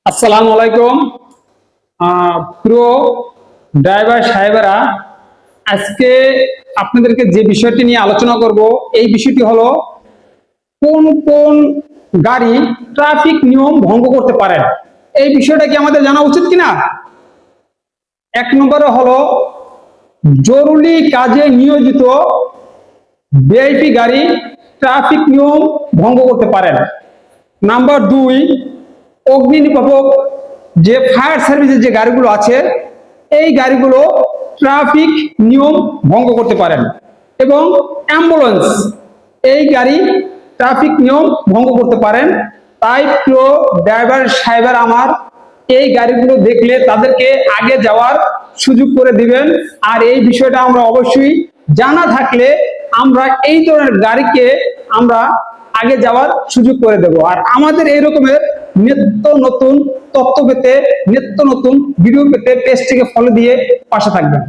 আসসালামু আলাইকুম প্রিয় ড্রাইভার সাহেবেরা, আজকে আপনাদেরকে যে বিষয়টি নিয়ে আলোচনা করব এই বিষয়টি হলো কোন কোন গাড়ি ট্রাফিক নিয়ম ভঙ্গ করতে পারে। এই বিষয়টা কি আমাদের জানা উচিত কিনা? এক নম্বরে হলো জরুরি কাজে নিয়োজিত ভিআইপি গাড়ি ট্রাফিক নিয়ম ভঙ্গ করতে পারেন। নাম্বার 2, অগ্নি নির্বাপক যে ফায়ার সার্ভিসের যে গাড়িগুলো আছে এই গাড়িগুলো ট্রাফিক নিয়ম ভঙ্গ করতে পারেন। এবং অ্যাম্বুলেন্স এই গাড়ি ট্রাফিক নিয়ম ভঙ্গ করতে পারেন। তাই প্রিয় ড্রাইভার সাহেবের আমার এই গাড়িগুলো দেখলে তাদেরকে আগে যাওয়ার সুযোগ করে দিবেন। আর এই বিষয়টা আমরা অবশ্যই জানা থাকলে আমরা এই ধরনের গাড়িকে আমরা আগে যাওয়ার সুযোগ করে দেব। আর আমাদের এই রকমের নিত্য নতুন তথ্য পেতে, নিত্য নতুন ভিডিও পেতে পেজটিকে ফলো দিয়ে পাশে থাকবেন।